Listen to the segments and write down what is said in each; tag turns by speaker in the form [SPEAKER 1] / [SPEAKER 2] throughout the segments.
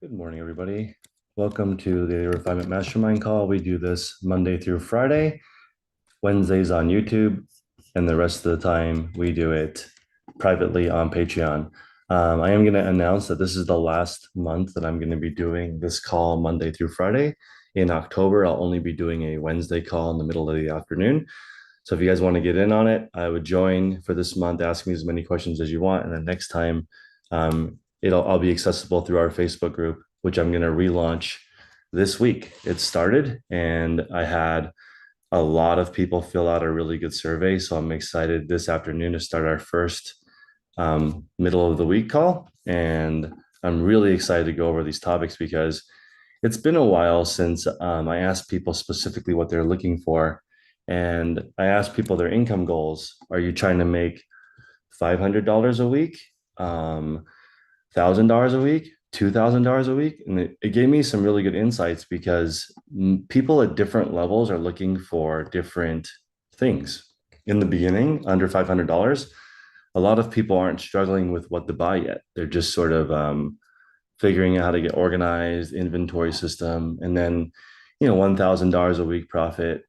[SPEAKER 1] Good morning, everybody. Welcome to the Refinement Mastermind call. We do this Monday through Friday, Wednesdays on YouTube, and the rest of the time we do it privately on Patreon. I am going to announce that this is the last month that I'm going to be doing this call Monday through Friday. In October, I'll only be doing a Wednesday call in the middle of the afternoon. So if you guys want to get in on it, I would join for this month. Ask me as many questions as you want, and then next time, I'll be accessible through our Facebook group, which I'm going to relaunch this week. It started, and I had a lot of people fill out a really good survey. So I'm excited this afternoon to start our first middle of the week call, and I'm really excited to go over these topics because it's been a while since I asked people specifically what they're looking for. And I asked people their income goals. Are you trying to make $500 a week, $1,000 a week, $2,000 a week? And it gave me some really good insights because people at different levels are looking for different things. In the beginning, under $500, a lot of people aren't struggling with what to buy yet. They're just sort of figuring out how to get organized, inventory system, and then, $1,000 a week profit.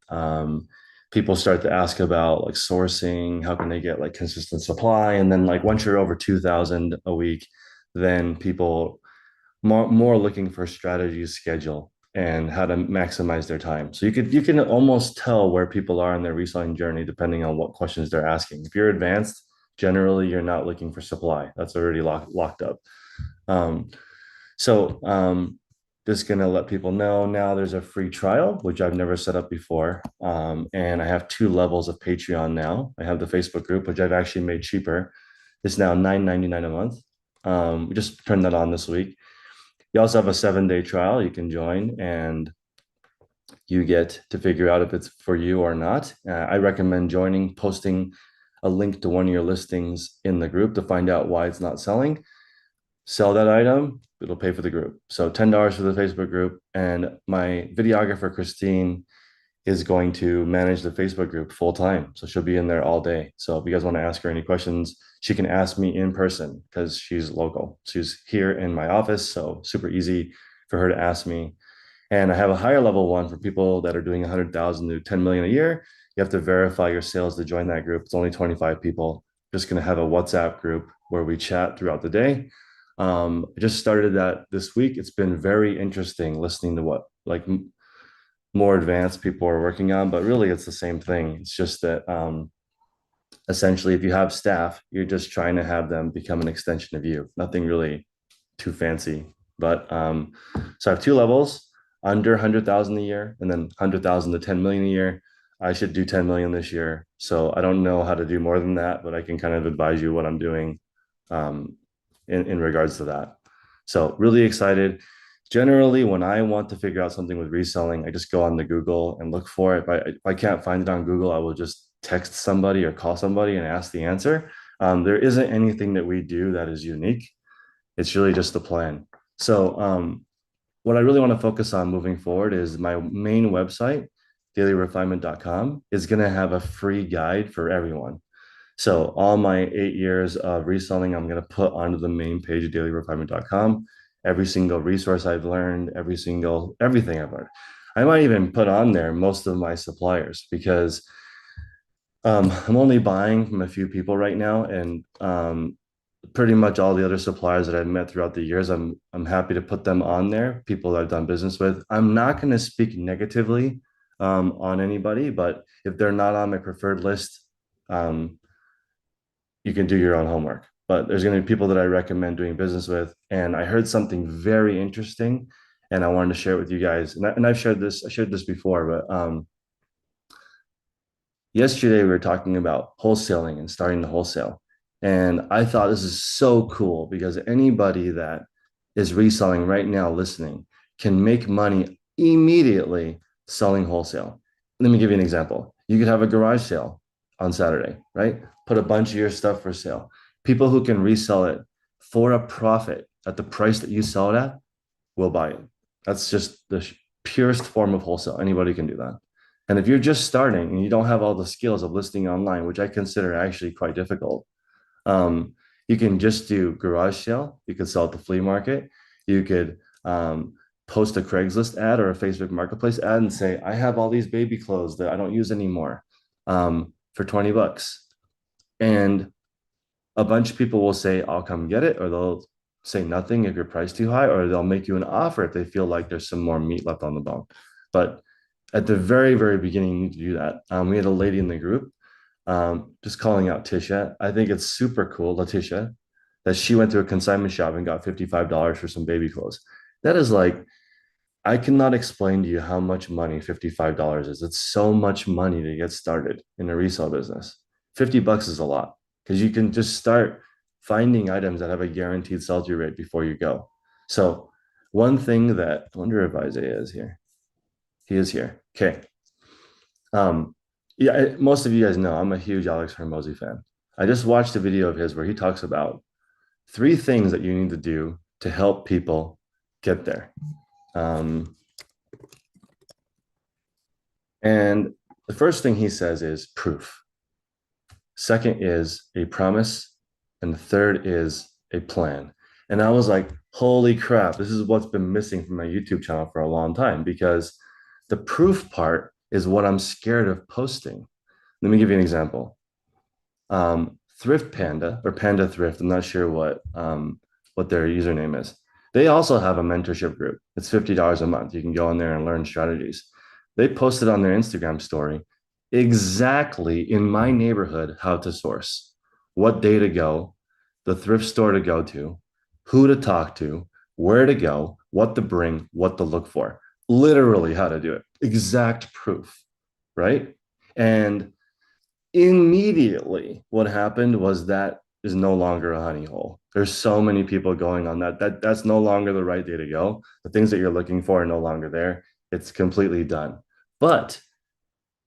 [SPEAKER 1] People start to ask about like sourcing, how can they get like consistent supply, and then like once you're over 2,000 a week, then people more looking for strategy, schedule, and how to maximize their time. So you can almost tell where people are in their reselling journey depending on what questions they're asking. If you're advanced, generally you're not looking for supply. That's already locked up. Um, so just gonna let people know now there's a free trial, which I've never set up before. And I have two levels of Patreon now. I have the Facebook group, which I've actually made cheaper. It's now $9.99 a month. We just turned that on this week. You also have a 7-day trial you can join, and you get to figure out if it's for you or not. I recommend joining, posting a link to one of your listings in the group to find out why it's not selling. Sell that item, it'll pay for the group. So $10 for the Facebook group. And my videographer, Christine, is going to manage the Facebook group full time. So she'll be in there all day. So if you guys want to ask her any questions, she can ask me in person because she's local. She's here in my office. So super easy for her to ask me. And I have a higher level one for people that are doing 100,000 to 10 million a year. You have to verify your sales to join that group. It's only 25 people. Just going to have a WhatsApp group where we chat throughout the day. I just started that this week. It's been very interesting listening to what like more advanced people are working on, but really it's the same thing. It's just that essentially, if you have staff, you're just trying to have them become an extension of you. Nothing really too fancy. But so I have two levels: under 100,000 a year, and then 100,000 to 10 million a year. I should do 10 million this year. So I don't know how to do more than that, but I can kind of advise you what I'm doing um, in regards to that. So really excited. Generally, when I want to figure out something with reselling, I just go on the Google and look for it. If I can't find it on Google, I will just text somebody or call somebody and ask the answer. There isn't anything that we do that is unique. It's really just the plan. So what I really want to focus on moving forward is my main website, dailyrefinement.com, is going to have a free guide for everyone. So all my 8 years of reselling, I'm going to put onto the main page of dailyrefinement.com. Every single resource I've learned, everything I've learned. I might even put on there most of my suppliers because I'm only buying from a few people right now, and pretty much all the other suppliers that I've met throughout the years, I'm happy to put them on there. People that I've done business with. I'm not going to speak negatively on anybody, but if they're not on my preferred list, um, you can do your own homework. But there's going to be people that I recommend doing business with. And I heard something very interesting, and I wanted to share it with you guys. And I've shared this, before, but yesterday we were talking about wholesaling and starting to wholesale. And I thought this is so cool because anybody that is reselling right now listening can make money immediately selling wholesale. Let me give you an example. You could have a garage sale on Saturday, right? Put a bunch of your stuff for sale. People who can resell it for a profit at the price that you sell it at will buy it. That's just the purest form of wholesale. Anybody can do that. And if you're just starting and you don't have all the skills of listing online, which I consider actually quite difficult, you can just do garage sale. You could sell at the flea market. You could post a Craigslist ad or a Facebook Marketplace ad and say, I have all these baby clothes that I don't use anymore for 20 bucks. And a bunch of people will say, I'll come get it, or they'll say nothing if your price too high, or they'll make you an offer if they feel like there's some more meat left on the bone. But at the very, very beginning, you need to do that. We had a lady in the group, just calling out Tisha. I think it's super cool, Letitia, that she went to a consignment shop and got $55 for some baby clothes. That is like, I cannot explain to you how much money $55 is. It's so much money to get started in a resale business. 50 bucks is a lot because you can just start finding items that have a guaranteed sell-through rate before you go. So one thing that I wonder if Isaiah is here. He is here. Okay. Yeah, most of you guys know I'm a huge Alex Hormozy fan. I just watched a video of his where he talks about 3 things that you need to do to help people get there. And the first thing he says is proof. Second is a promise. And the third is a plan. And I was like, holy crap, this is what's been missing from my YouTube channel for a long time, because the proof part is what I'm scared of posting. Let me give you an example. Thrift Panda or Panda Thrift, I'm not sure what their username is. They also have a mentorship group. It's $50 a month. You can go in there and learn strategies. They posted on their Instagram story exactly in my neighborhood how to source, what day to go, the thrift store to go to, who to talk to, where to go, what to bring, what to look for, literally how to do it, exact proof, right? And immediately what happened was that is no longer a honey hole. There's so many people going on that's no longer the right day to go. The things that you're looking for are no longer there. It's completely done. But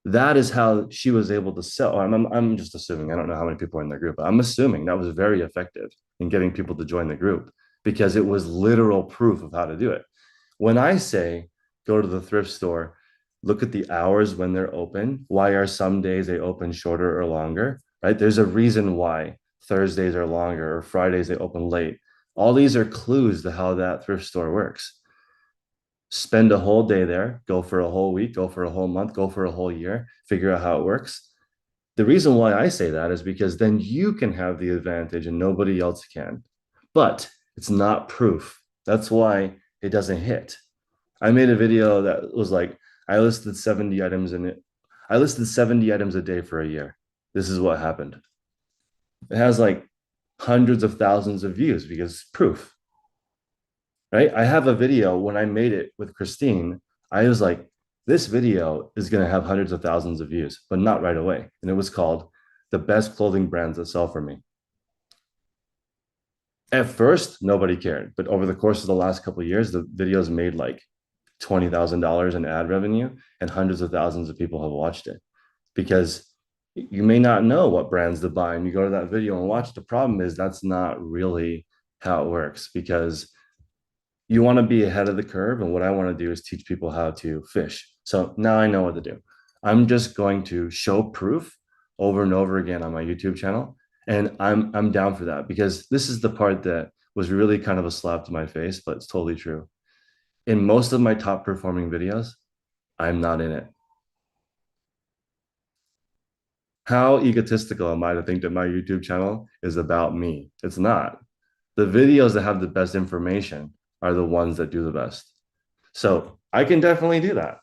[SPEAKER 1] that is how she was able to sell. I'm just assuming, I don't know how many people are in the group, but I'm assuming that was very effective in getting people to join the group because it was literal proof of how to do it. When I say go to the thrift store, look at the hours when they're open. Why are some days they open shorter or longer, right? There's a reason why Thursdays are longer or Fridays they open late. All these are clues to how that thrift store works. Spend a whole day there, go for a whole week, go for a whole month, go for a whole year, figure out how it works. The reason why I say that is because then you can have the advantage and nobody else can. But it's not proof. That's why it doesn't hit. I made a video that was like, I listed 70 items in it. I listed 70 items a day for a year. This is what happened. It has like hundreds of thousands of views because proof, right? I have a video when I made it with Christine. I was like, this video is going to have hundreds of thousands of views, but not right away. And it was called The Best Clothing Brands That Sell for Me. At first, nobody cared. But over the course of the last couple of years, the videos made like $20,000 in ad revenue, and hundreds of thousands of people have watched it because you may not know what brands to buy. And you go to that video and watch. The problem is that's not really how it works because you want to be ahead of the curve. And what I want to do is teach people how to fish. So now I know what to do. I'm just going to show proof over and over again on my YouTube channel. And I'm down for that because this is the part that was really kind of a slap to my face, but it's totally true. In most of my top performing videos, I'm not in it. How egotistical am I to think that my YouTube channel is about me? It's not. The videos that have the best information are the ones that do the best. So I can definitely do that.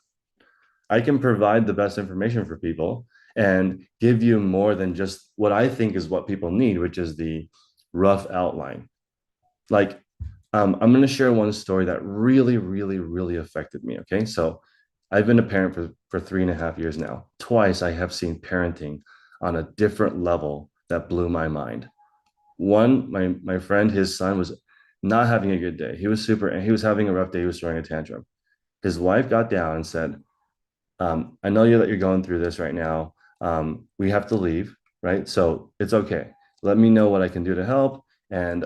[SPEAKER 1] I can provide the best information for people and give you more than just what I think is what people need, which is the rough outline. Like, I'm going to share one story that really, really, really affected me. Okay. So I've been a parent for 3.5 years now. Twice I have seen parenting on a different level that blew my mind. One, my friend, his son was not having a good day. He was and he was having a rough day. He was throwing a tantrum. His wife got down and said, I know that you're going through this right now. We have to leave, right? So it's okay. Let me know what I can do to help. And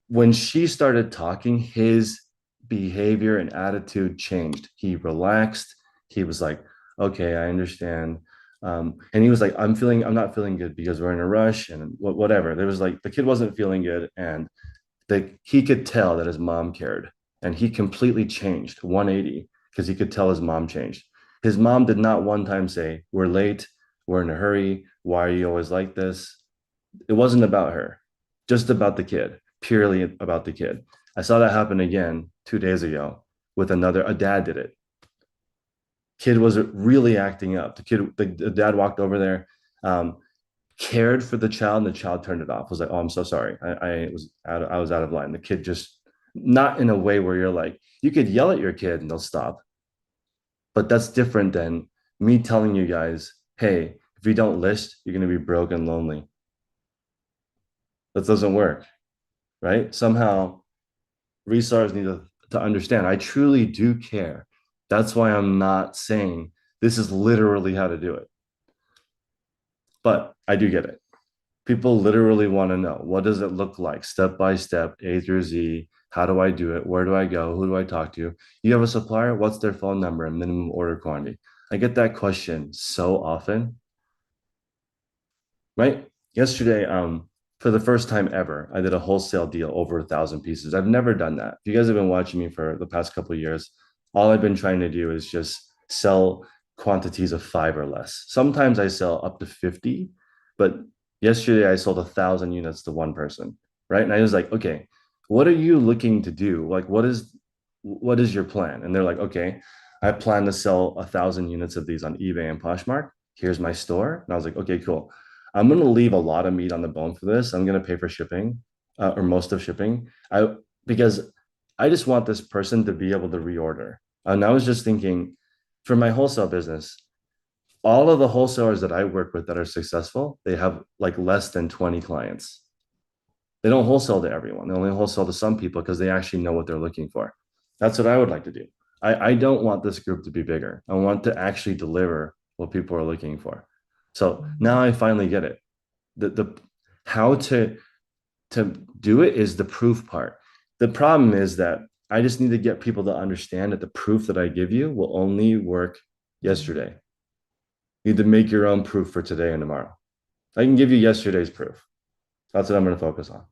[SPEAKER 1] when she started talking, his behavior and attitude changed. He relaxed. He was like, okay, I understand. And he was like, I'm not feeling good because we're in a rush and whatever. There was like, the kid wasn't feeling good. And that he could tell that his mom cared, and he completely changed 180 because he could tell his mom changed. His mom did not one time say, "We're late, we're in a hurry, why are you always like this?" It wasn't about her, just about the kid, purely about the kid. I saw that happen again 2 days ago with a dad did it. Kid was really acting up. The dad walked over there, um, cared for the child, and the child turned it off. Was like, "Oh, I'm so sorry. I was out of line." The kid just, not in a way where you're like, you could yell at your kid and they'll stop, but that's different than me telling you guys, "Hey, if you don't list, you're gonna be broke and lonely." That doesn't work, right? Somehow resellers need to understand. I truly do care. That's why I'm not saying this is literally how to do it, but I do get it. People literally want to know, what does it look like step by step, A through Z? How do I do it? Where do I go? Who do I talk to? You have a supplier? What's their phone number and minimum order quantity? I get that question so often, right? Yesterday, for the first time ever, I did a wholesale deal over 1,000 pieces. I've never done that. If you guys have been watching me for the past couple of years, all I've been trying to do is just sell quantities of five or less. Sometimes I sell up to 50, but yesterday I sold 1,000 units to one person, right? And I was like, okay, what are you looking to do? Like, what is your plan? And they're like, okay, I plan to sell 1,000 units of these on eBay and Poshmark. Here's my store. And I was like, okay, cool. I'm going to leave a lot of meat on the bone for this. I'm going to pay for shipping, or most of shipping. Because I just want this person to be able to reorder. And I was just thinking, for my wholesale business, all of the wholesalers that I work with that are successful, they have like less than 20 clients. They don't wholesale to everyone. They only wholesale to some people because they actually know what they're looking for. That's what I would like to do. I don't want this group to be bigger. I want to actually deliver what people are looking for. So now I finally get it. The how to do it is the proof part. The problem is that I just need to get people to understand that the proof that I give you will only work yesterday. You need to make your own proof for today and tomorrow. I can give you yesterday's proof. That's what I'm going to focus on.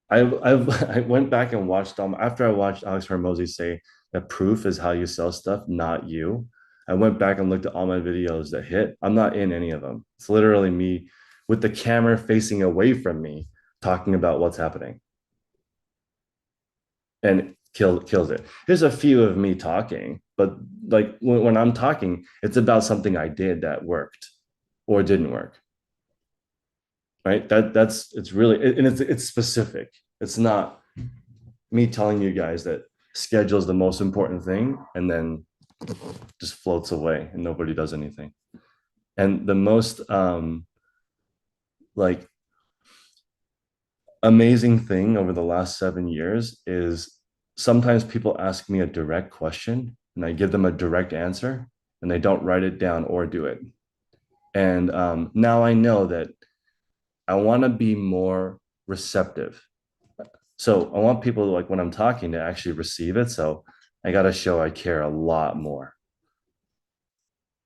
[SPEAKER 1] I went back and watched after I watched Alex Hormozy say that proof is how you sell stuff, not you. I went back and looked at all my videos that hit. I'm not in any of them. It's literally me with the camera facing away from me talking about what's happening, and kills it. There's a few of me talking, but like when I'm talking, it's about something I did that worked or didn't work. Right? That's it's really, and it's specific. It's not me telling you guys that schedule is the most important thing and then just floats away and nobody does anything. And the most like amazing thing over the last 7 years is sometimes people ask me a direct question and I give them a direct answer and they don't write it down or do it. And now I know that I want to be more receptive. So I want people to, like, when I'm talking, to actually receive it. So I got to show I care a lot more.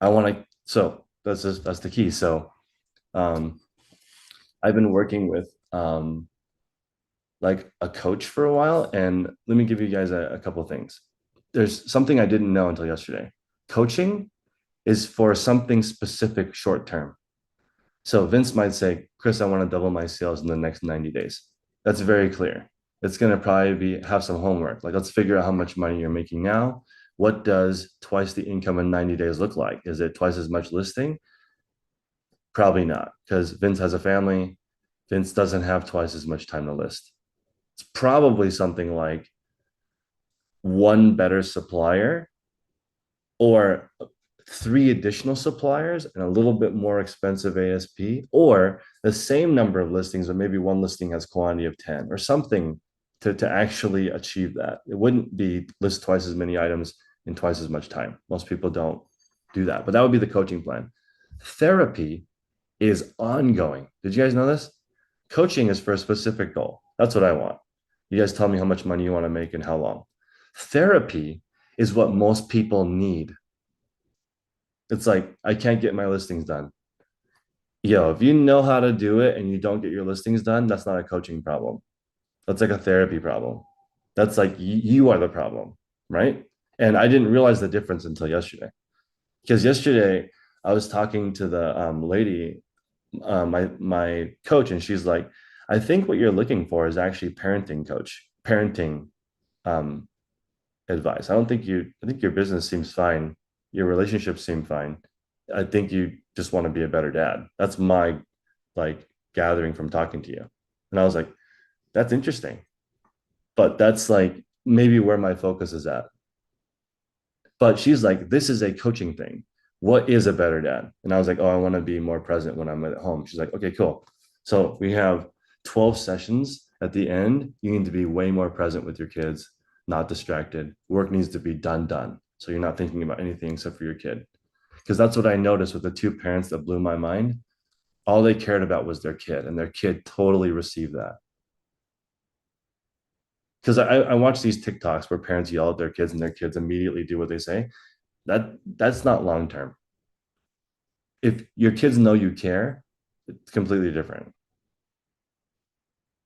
[SPEAKER 1] I want to, so that's the key. So um, I've been working with like a coach for a while, and let me give you guys a couple of things. There's something I didn't know until yesterday. Coaching is for something specific short term. So Vince might say, Chris, I want to double my sales in the next 90 days. That's very clear. It's going to probably have some homework. Like, let's figure out how much money you're making now. What does twice the income in 90 days look like? Is it twice as much listing? Probably not, because Vince has a family. Vince doesn't have twice as much time to list. It's probably something like one better supplier or three additional suppliers and a little bit more expensive ASP, or the same number of listings, but maybe one listing has quantity of 10 or something to actually achieve that. It wouldn't be list twice as many items in twice as much time. Most people don't do that, but that would be the coaching plan. Therapy is ongoing. Did you guys know this? Coaching is for a specific goal. That's what I want. You guys tell me how much money you want to make and how long. Therapy is what most people need. It's like, I can't get my listings done. Yo, if you know how to do it and you don't get your listings done, that's not a coaching problem. That's like a therapy problem. That's like you are the problem, right? And I didn't realize the difference until yesterday. Because yesterday I was talking to the lady, my coach, and she's like, I think what you're looking for is actually parenting coach, parenting um, advice. I think your business seems fine. Your relationships seem fine. I think you just want to be a better dad. That's my like gathering from talking to you. And I was like, that's interesting. But that's like maybe where my focus is at. But she's like, this is a coaching thing. What is a better dad? And I was like, oh, I want to be more present when I'm at home. She's like, okay, cool. So we have 12 sessions. At the end, you need to be way more present with your kids, not distracted. Work needs to be done. So you're not thinking about anything except for your kid. Because that's what I noticed with the two parents that blew my mind. All they cared about was their kid, and their kid totally received that. Because I watch these TikToks where parents yell at their kids and their kids immediately do what they say. That's not long term. If your kids know you care, it's completely different.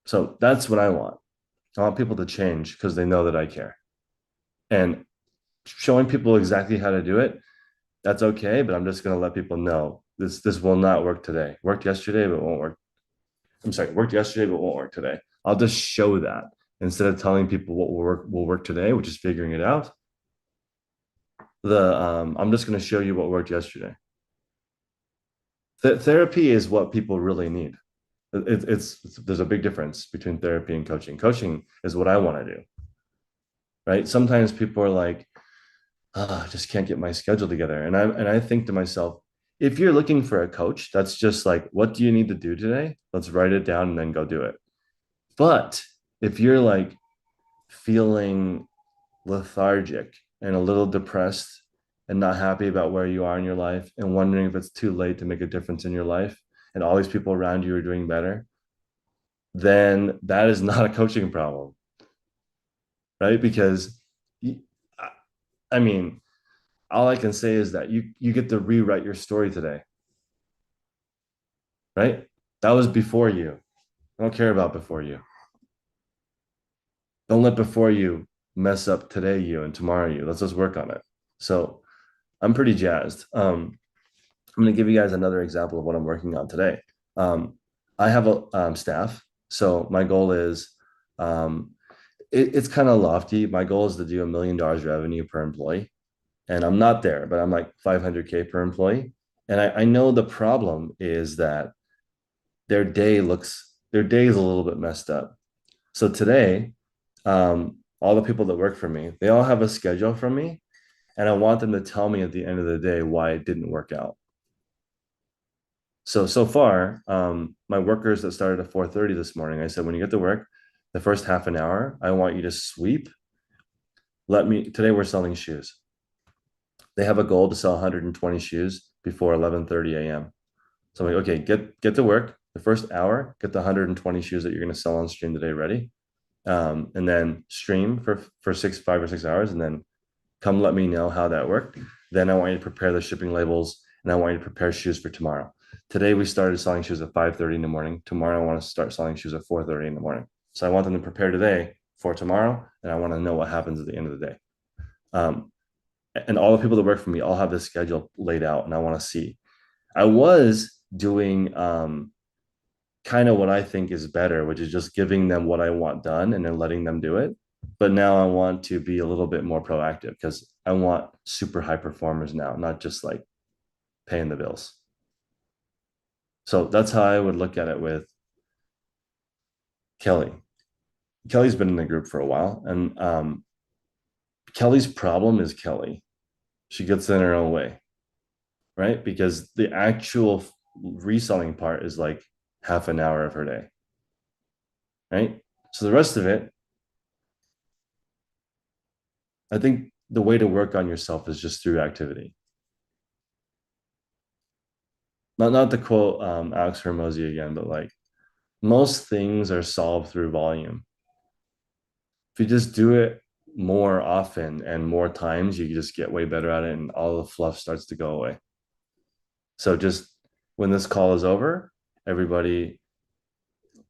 [SPEAKER 1] So that's what I want. I want people to change because they know that I care. And showing people exactly how to do it, that's okay. But I'm just going to let people know this will not work today. Worked yesterday, but won't work. I'm sorry, worked yesterday, but won't work today. I'll just show that instead of telling people what will work today, which is figuring it out. The I'm just going to show you what worked yesterday. Therapy is what people really need. There's a big difference between therapy and coaching. Coaching is what I want to do, right? Sometimes people are like, oh, I just can't get my schedule together, and I think to myself, if you're looking for a coach, that's just like, what do you need to do today? Let's write it down and then go do it. But if you're like feeling lethargic and a little depressed and not happy about where you are in your life and wondering if it's too late to make a difference in your life and all these people around you are doing better, then that is not a coaching problem, right? Because I mean, all I can say is that you get to rewrite your story today, right? That was before you. I don't care about before you. Don't let before you mess up today you and tomorrow you. Let's just work on it. So I'm pretty jazzed. I'm going to give you guys another example of what I'm working on today. Um, I have a staff, so my goal is um, it's kind of lofty. My goal is to do $1 million revenue per employee, and I'm not there, but I'm like 500K per employee. And I know the problem is that their day is a little bit messed up. So today, all the people that work for me, they all have a schedule from me, and I want them to tell me at the end of the day why it didn't work out. So far, my workers that started at 4:30 this morning, I said, when you get to work, the first half an hour, I want you to sweep. Today we're selling shoes. They have a goal to sell 120 shoes before 11:30 a.m. So I'm like, okay, get to work. The first hour, get the 120 shoes that you're going to sell on stream today ready. And then stream for 5 or 6 hours, and then come let me know how that worked. Then I want you to prepare the shipping labels, and I want you to prepare shoes for tomorrow. Today we started selling shoes at 5:30 in the morning. Tomorrow I want to start selling shoes at 4:30 in the morning. So I want them to prepare today for tomorrow, and I want to know what happens at the end of the day. Um, and all the people that work for me all have this schedule laid out, and I want to see. I was doing kind of what I think is better, which is just giving them what I want done and then letting them do it. But now I want to be a little bit more proactive because I want super high performers now, not just like paying the bills. So that's how I would look at it with Kelly. Kelly's been in the group for a while, and Kelly's problem is Kelly. She gets in her own way, right? Because the actual reselling part is like half an hour of her day, right? So the rest of it, I think the way to work on yourself is just through activity. Not to quote Alex Hermosi again, but like most things are solved through volume. If you just do it more often and more times, you just get way better at it, and all the fluff starts to go away. So just when this call is over, everybody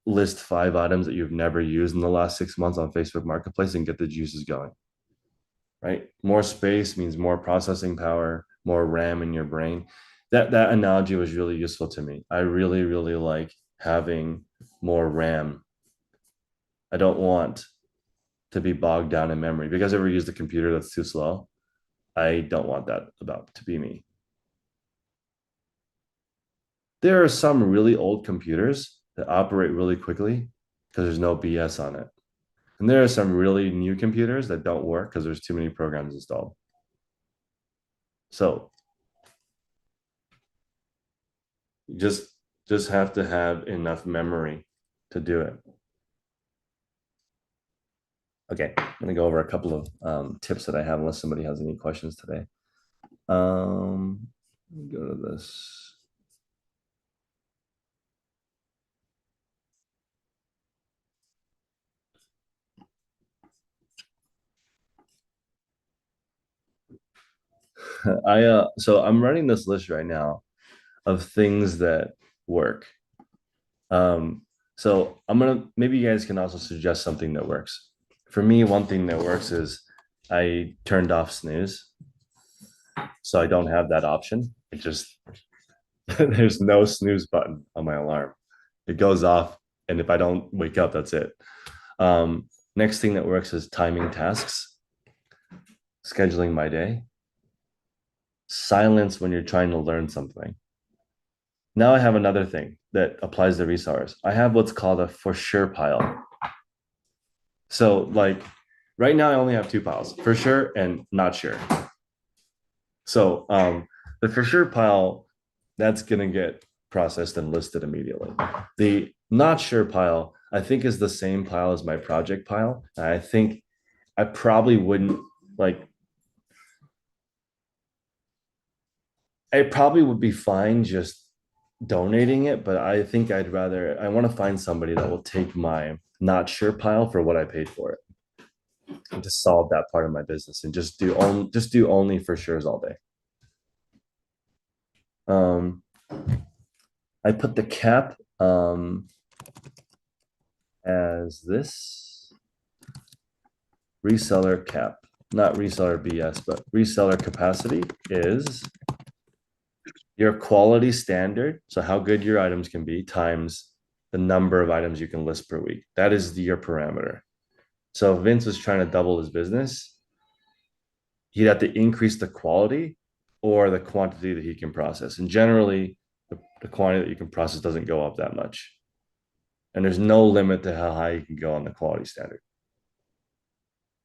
[SPEAKER 1] list 5 items that you've never used in the last 6 months on Facebook Marketplace and get the juices going, right? More space means more processing power, more RAM in your brain. That analogy was really useful to me. I really, really like having more RAM. I don't want to be bogged down in memory. Because I ever used a computer that's too slow, I don't want that about to be me. There are some really old computers that operate really quickly because there's no BS on it. And there are some really new computers that don't work because there's too many programs installed. So you just have to have enough memory to do it. Okay, I'm gonna go over a couple of tips that I have unless somebody has any questions today. Go to this. So I'm running this list right now of things that work. So I'm gonna maybe you guys can also suggest something that works. For me, one thing that works is I turned off snooze, so I don't have that option. It just there's no snooze button on my alarm. It goes off, and if I don't wake up, that's it. Next thing that works is timing tasks, scheduling my day, silence when you're trying to learn something. Now I have another thing that applies to resellers. I have what's called a for sure pile. So like right now I only have 2 piles, for sure and not sure. So the for sure pile, that's gonna get processed and listed immediately. The not sure pile, I think is the same pile as my project pile. I think I probably wouldn't like I probably would be fine just donating it, but I think I want to find somebody that will take my not sure pile for what I paid for it and to solve that part of my business and just do only for sure's all day. Um, I put the cap as this reseller cap, not reseller BS, but reseller capacity is your quality standard. So how good your items can be times the number of items you can list per week. That is your parameter. So if Vince was trying to double his business, he'd have to increase the quality or the quantity that he can process. And generally, the quantity that you can process doesn't go up that much. And there's no limit to how high you can go on the quality standard.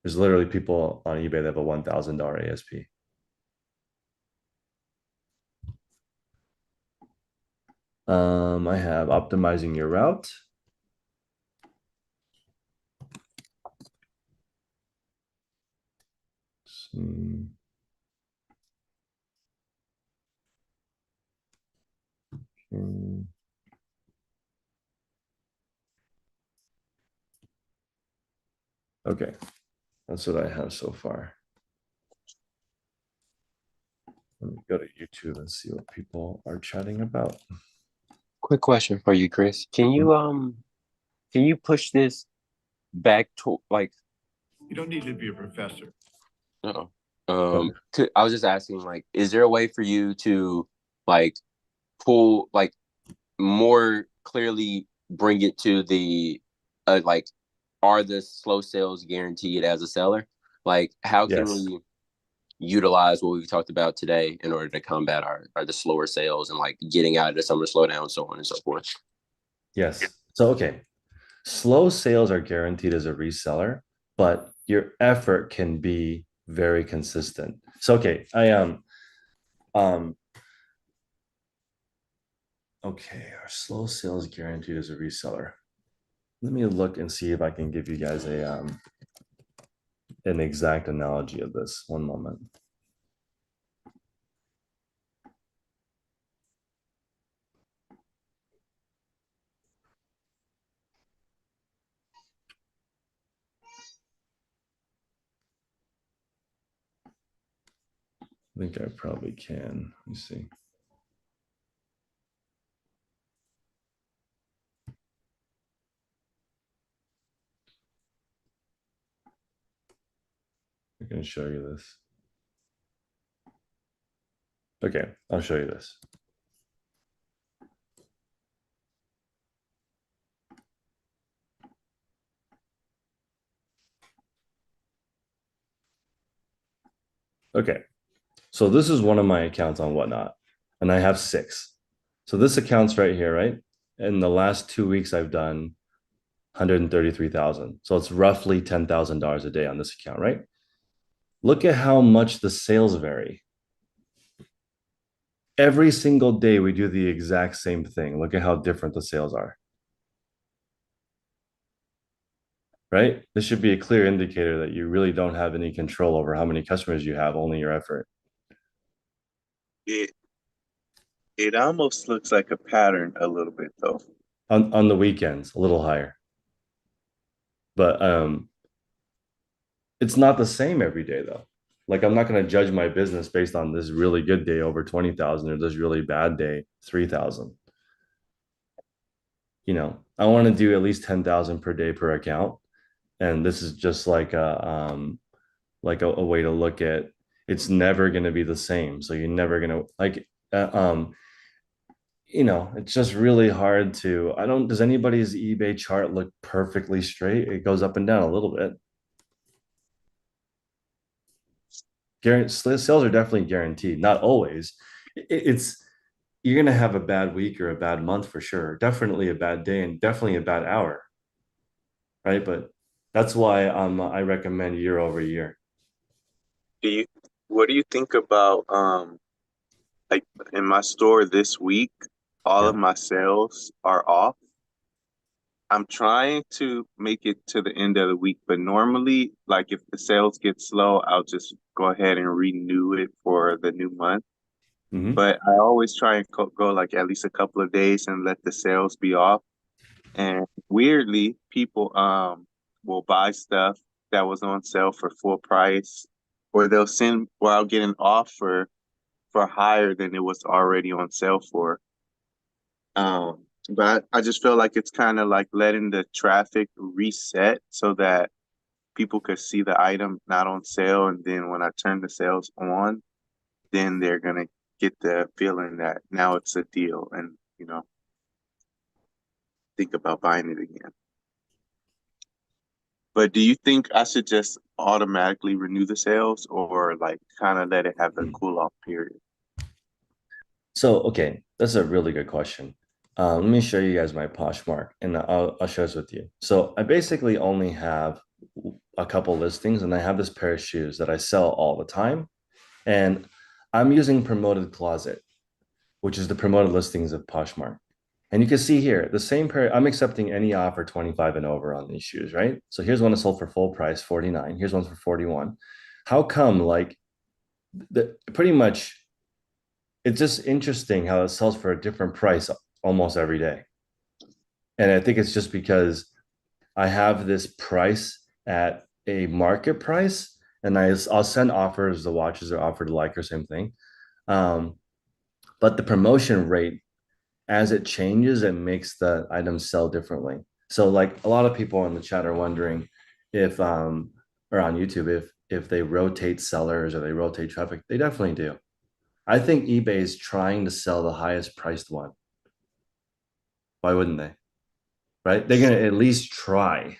[SPEAKER 1] There's literally people on eBay that have a $1,000 ASP. I have optimizing your route. Okay, that's what I have so far. Let me go to YouTube and see what people are chatting about.
[SPEAKER 2] Quick question for you, Chris. Can you push this back to like
[SPEAKER 3] You don't need to be a professor.
[SPEAKER 2] no. I was just asking, like, is there a way for you to like pull like more clearly bring it to the like are the slow sales guaranteed as a seller? Like how can
[SPEAKER 1] Yes.
[SPEAKER 2] we utilize what we talked about today in order to combat our the slower sales and like getting out of the summer slowdown, so on and so forth?
[SPEAKER 1] Yes. So, okay. Slow sales are guaranteed as a reseller, but your effort can be very consistent. So, okay, um, okay, our slow sales guaranteed as a reseller. Let me look and see if I can give you guys an exact analogy of this. One moment. I think I probably can. Let me see. I can show you this. Okay, I'll show you this. Okay, so this is one of my accounts on Whatnot, and I have 6. So this account's right here, right? In the last 2 weeks, I've done 133,000. So it's roughly $10,000 a day on this account, right? Look at how much the sales vary. Every single day we do the exact same thing. Look at how different the sales are. Right? This should be a clear indicator that you really don't have any control over how many customers you have, only your effort.
[SPEAKER 4] It almost looks like a pattern a little bit though.
[SPEAKER 1] On the weekends, a little higher. But it's not the same every day though. Like I'm not going to judge my business based on this really good day over 20,000 or this really bad day 3,000. You know, I want to do at least 10,000 per day per account, and this is just like a way to look at it's never going to be the same. So you're never going to like you know, it's just really hard to I don't does anybody's eBay chart look perfectly straight? It goes up and down a little bit. Sales are definitely guaranteed, not always. It's you're gonna have a bad week or a bad month for sure, definitely a bad day and definitely a bad hour, right? But that's why I recommend year over year.
[SPEAKER 4] Do you what do you think about like in my store this week, all of
[SPEAKER 1] Yeah.
[SPEAKER 4] my sales are off. I'm trying to make it to the end of the week, but normally, like if the sales get slow, I'll just go ahead and renew it for the new month.
[SPEAKER 1] Mm-hmm.
[SPEAKER 4] But I always try and go like at least a couple of days and let the sales be off. And weirdly, people will buy stuff that was on sale for full price, or they'll send or I'll get an offer for higher than it was already on sale for. But I just feel like it's kind of like letting the traffic reset so that people could see the item not on sale, and then when I turn the sales on, then they're gonna get the feeling that now it's a deal, and think about buying it again. But do you think I should just automatically renew the sales or like kind of let it have the cool off period?
[SPEAKER 1] So, okay, that's a really good question. Let me show you guys my Poshmark, and I'll share this with you. So I basically only have a couple listings, and I have this pair of shoes that I sell all the time. And I'm using Promoted Closet, which is the promoted listings of Poshmark. And you can see here, the same pair, I'm accepting any offer 25 and over on these shoes, right? So here's one that sold for full price, 49. Here's one for 41. How come like pretty much it's just interesting how it sells for a different price almost every day. And I think it's just because I have this price at a market price, and I'll send offers, the watches are offered like or same thing. Um, but the promotion rate, as it changes, it makes the items sell differently. So like a lot of people in the chat are wondering if or on YouTube if they rotate sellers or they rotate traffic. They definitely do. I think eBay is trying to sell the highest priced one. Why wouldn't they? Right? They're gonna at least try.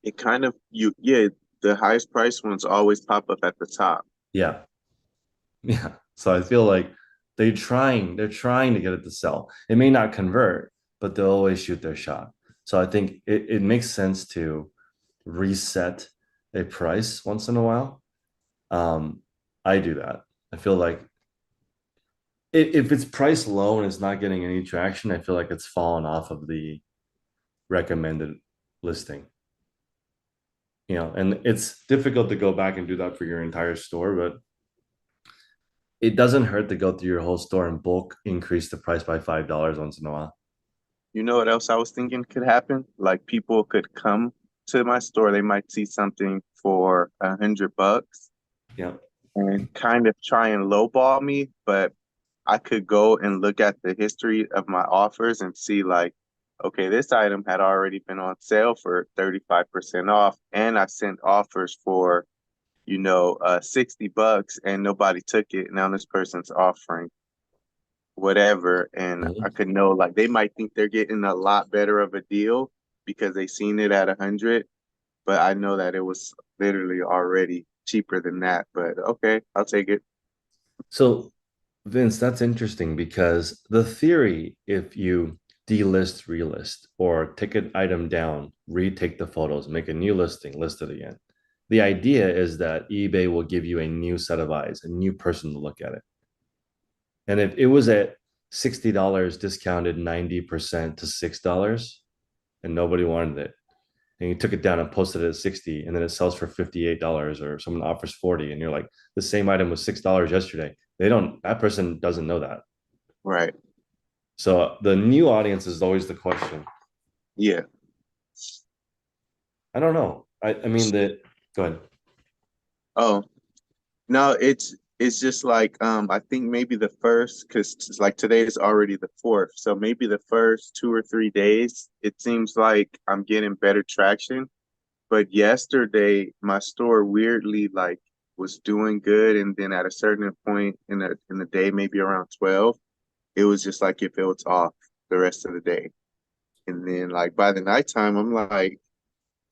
[SPEAKER 4] It kind of yeah, the highest price ones always pop up at the top.
[SPEAKER 1] Yeah. Yeah. So I feel like they're trying to get it to sell. It may not convert, but they'll always shoot their shot. So I think it makes sense to reset a price once in a while. Um, I do that. I feel like if it's priced low and it's not getting any traction, I feel like it's fallen off of the recommended listing. You know, and it's difficult to go back and do that for your entire store, but it doesn't hurt to go through your whole store and bulk increase the price by $5 once in a while.
[SPEAKER 4] You know what else I was thinking could happen? Like people could come to my store, they might see something for $100
[SPEAKER 1] Yeah.
[SPEAKER 4] and kind of try and lowball me, but I could go and look at the history of my offers and see like, okay, this item had already been on sale for 35% off, and I sent offers for $60 and nobody took it. Now this person's offering whatever. And I could know like they might think they're getting a lot better of a deal because they seen it at 100, but I know that it was literally already cheaper than that. But okay, I'll take it.
[SPEAKER 1] So, Vince, that's interesting because the theory, if you delist, relist, or take an item down, retake the photos, make a new listing, list it again. The idea is that eBay will give you a new set of eyes, a new person to look at it. And if it was at $60 discounted 90% to $6 and nobody wanted it, and you took it down and posted it at 60 and then it sells for $58 or someone offers 40 and you're like, the same item was $6 yesterday. That person doesn't know that.
[SPEAKER 4] Right.
[SPEAKER 1] So the new audience is always the question.
[SPEAKER 4] Yeah.
[SPEAKER 1] I don't know. I mean that. Go ahead.
[SPEAKER 4] Oh, no, it's just like I think maybe the first, because like today is already the fourth, so maybe the first 2 or 3 days it seems like I'm getting better traction. But yesterday my store weirdly like was doing good, and then at a certain point in the day, maybe around 12, it was just like it felt off the rest of the day. And then like by the nighttime I'm like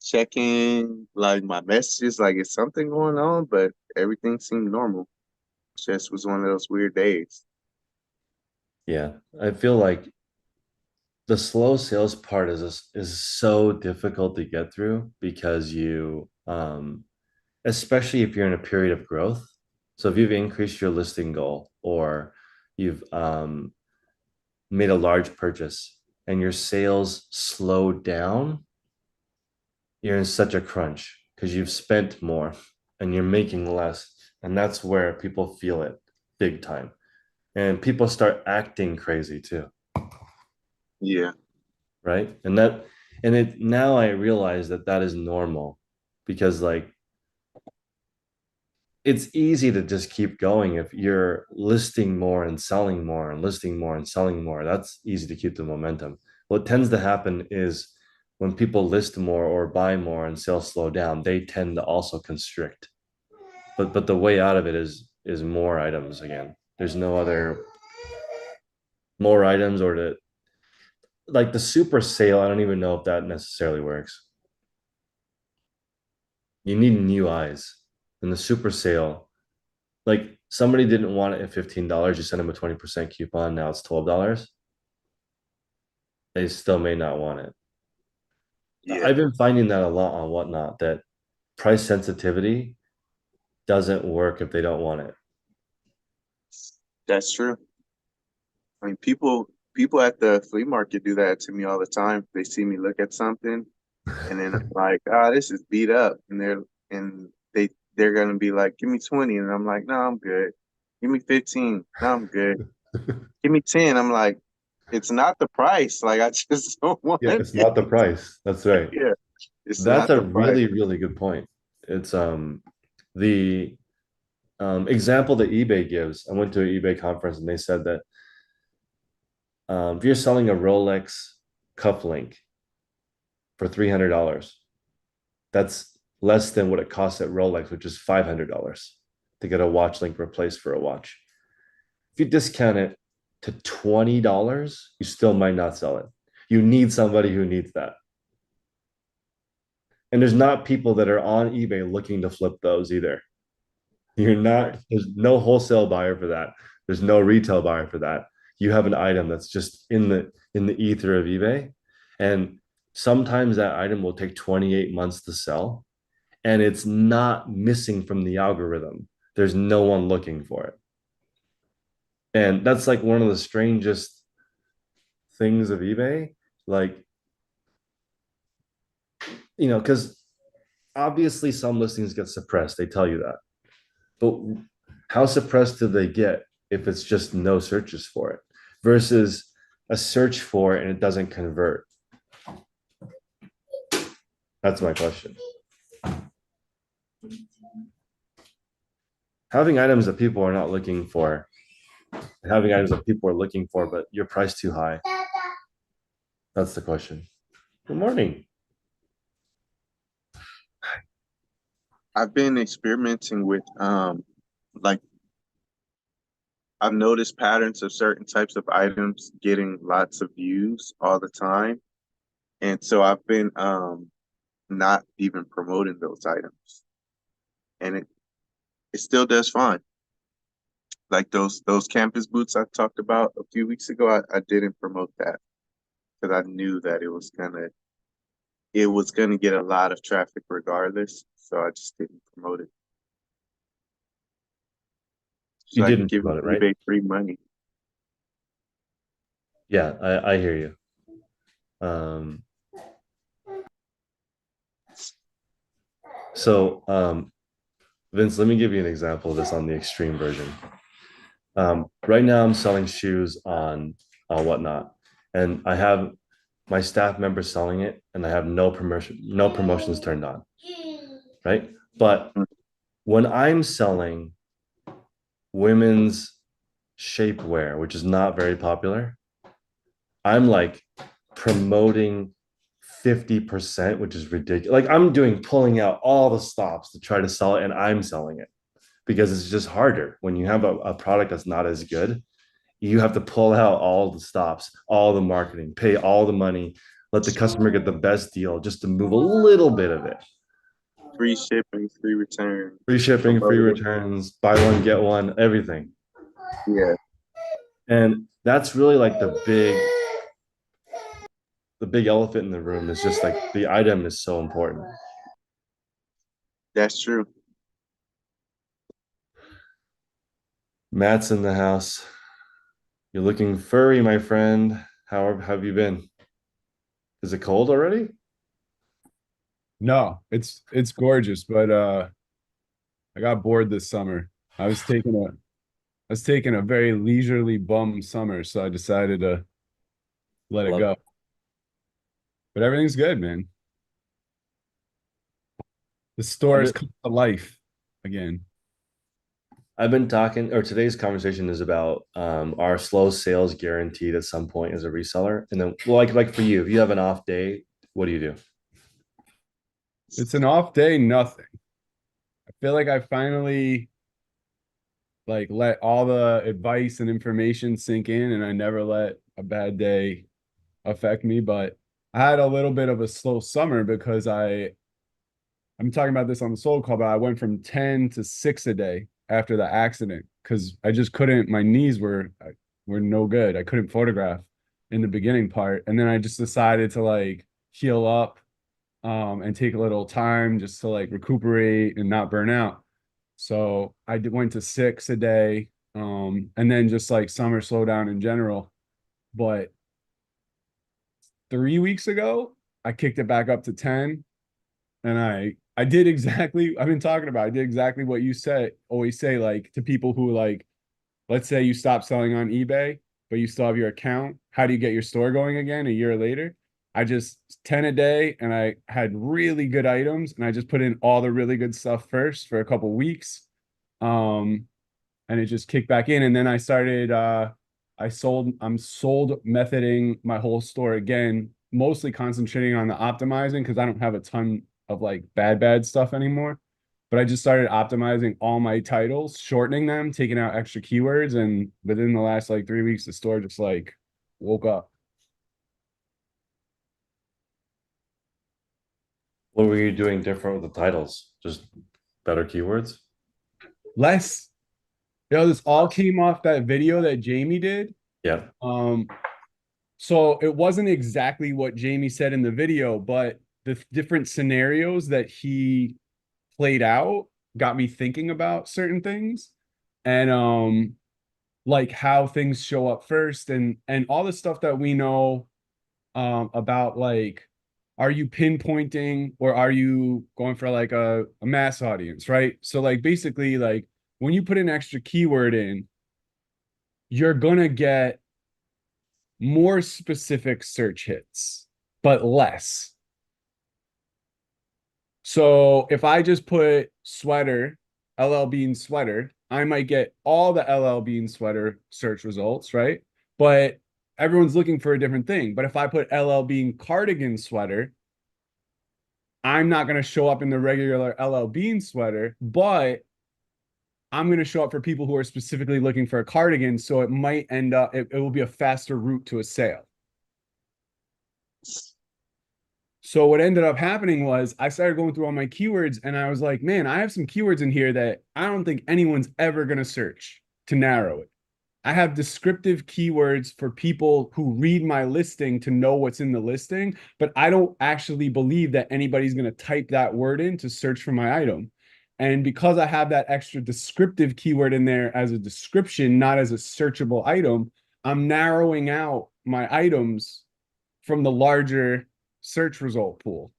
[SPEAKER 4] checking like my messages, like is something going on, but everything seemed normal. Just was one of those weird days.
[SPEAKER 1] Yeah, I feel like the slow sales part is so difficult to get through because you especially if you're in a period of growth. So if you've increased your listing goal or you've made a large purchase and your sales slow down, you're in such a crunch because you've spent more and you're making less. And that's where people feel it big time. And people start acting crazy too.
[SPEAKER 4] Yeah.
[SPEAKER 1] Right. And it now I realize that that is normal because like it's easy to just keep going if you're listing more and selling more and listing more and selling more. That's easy to keep the momentum. What tends to happen is when people list more or buy more and sales slow down, they tend to also constrict. But the way out of it is more items again. There's no other more items or to like the super sale. I don't even know if that necessarily works. You need new eyes. And the super sale, like somebody didn't want it at $15, you send them a 20% coupon, now it's $12. They still may not want it.
[SPEAKER 4] Yeah,
[SPEAKER 1] I've been finding that a lot on Whatnot that price sensitivity doesn't work if they don't want it.
[SPEAKER 4] that's true. I mean, people at the flea market do that to me all the time. They see me look at something, and then I'm like, ah, this is beat up, and they're gonna be like, give me 20, and I'm like, no, I'm good. Give me 15, no, I'm good. Give me 10. I'm like, it's not the price. Like I just don't want
[SPEAKER 1] Yeah, it's
[SPEAKER 4] it.
[SPEAKER 1] not the price. That's right.
[SPEAKER 4] Yeah, it's
[SPEAKER 1] That's
[SPEAKER 4] not
[SPEAKER 1] a
[SPEAKER 4] the price.
[SPEAKER 1] really, really good point. It's the example that eBay gives. I went to an eBay conference and they said that if you're selling a Rolex cufflink for $300, that's less than what it costs at Rolex, which is $500 to get a watch link replaced for a watch. If you discount it to $20, you still might not sell it. You need somebody who needs that. And there's not people that are on eBay looking to flip those either. You're not, there's no wholesale buyer for that. There's no retail buyer for that. You have an item that's just in the ether of eBay. And sometimes that item will take 28 months to sell and it's not missing from the algorithm. There's no one looking for it. And that's like one of the strangest things of eBay. Like, because obviously some listings get suppressed. They tell you that. But how suppressed do they get if it's just no searches for it versus a search for it and it doesn't convert? That's my question. Having items that people are not looking for, having items that people are looking for, but your price too high. That's the question. Good morning.
[SPEAKER 4] I've been experimenting with like I've noticed patterns of certain types of items getting lots of views all the time. And so I've been not even promoting those items. And it still does fine. Like those campus boots I talked about a few weeks ago, I didn't promote that because I knew that it was gonna get a lot of traffic regardless. So I just didn't promote it. It's
[SPEAKER 1] You
[SPEAKER 4] like
[SPEAKER 1] didn't
[SPEAKER 4] giving
[SPEAKER 1] promote it, right?
[SPEAKER 4] eBay free money.
[SPEAKER 1] Yeah, I hear you. Um, so Vince, let me give you an example of this on the extreme version. Right now, I'm selling shoes on Whatnot, and I have my staff members selling it, and I have no promotions turned on, right? But when I'm selling women's shapewear, which is not very popular, I'm like promoting 50%, which is ridiculous. Like I'm pulling out all the stops to try to sell it, and I'm selling it because it's just harder when you have a product that's not as good. You have to pull out all the stops, all the marketing, pay all the money, let the customer get the best deal just to move a little bit of it.
[SPEAKER 4] Free shipping, free return,
[SPEAKER 1] Free shipping, free
[SPEAKER 4] promote it.
[SPEAKER 1] returns, buy one, get one, everything.
[SPEAKER 4] Yeah,
[SPEAKER 1] And that's really like the big elephant in the room is just like the item is so important.
[SPEAKER 4] that's true.
[SPEAKER 1] Matt's in the house. You're looking furry, my friend. How have you been? Is it cold already?
[SPEAKER 5] No, it's gorgeous, but I got bored this summer. I was taking a very leisurely bum summer, so I decided to let it
[SPEAKER 1] Love
[SPEAKER 5] go. But everything's good, man. The store is
[SPEAKER 1] it.
[SPEAKER 5] come to life again.
[SPEAKER 1] I've been talking, or today's conversation is about our slow sales guaranteed at some point as a reseller. And then, well, like for you, if you have an off day, what do you do?
[SPEAKER 5] It's an off day, nothing. I feel like I finally like let all the advice and information sink in, and I never let a bad day affect me. But I had a little bit of a slow summer because I'm talking about this on the soul call, but I went from 10 to 6 a day after the accident because I just couldn't, my knees were no good. I couldn't photograph in the beginning part. And then I just decided to like heal up and take a little time just to like recuperate and not burn out. So went to 6 a day, and then just like summer slowdown in general. But 3 weeks ago, I kicked it back up to 10, and I did exactly I've been talking about. I did exactly what you said, always say, like to people who like, let's say you stop selling on eBay, but you still have your account. How do you get your store going again a year later? I just 10 a day, and I had really good items, and I just put in all the really good stuff first for a couple weeks. Um, and it just kicked back in. And then I started I'm sold methoding my whole store again, mostly concentrating on the optimizing because I don't have a ton of like bad stuff anymore. But I just started optimizing all my titles, shortening them, taking out extra keywords, and within the last like 3 weeks, the store just like woke up.
[SPEAKER 1] What were you doing different with the titles? Just better keywords?
[SPEAKER 5] Less, this all came off that video that Jamie did.
[SPEAKER 1] Yeah.
[SPEAKER 5] Um, So it wasn't exactly what Jamie said in the video, but the different scenarios that he played out got me thinking about certain things, and like how things show up first, and all the stuff that we know about, like, are you pinpointing or are you going for like a mass audience, right? So like basically, like when you put an extra keyword in, you're gonna get more specific search hits, but less. So if I just put sweater, LL Bean sweater, I might get all the LL Bean sweater search results, right? But everyone's looking for a different thing. But if I put LL Bean cardigan sweater, I'm not going to show up in the regular LL Bean sweater, but I'm going to show up for people who are specifically looking for a cardigan. So it might end up, it will be a faster route to a sale. So what ended up happening was I started going through all my keywords and I was like, man, I have some keywords in here that I don't think anyone's ever going to search to narrow it. I have descriptive keywords for people who read my listing to know what's in the listing, but I don't actually believe that anybody's going to type that word in to search for my item. And because I have that extra descriptive keyword in there as a description, not as a searchable item, I'm narrowing out my items from the larger search result pool.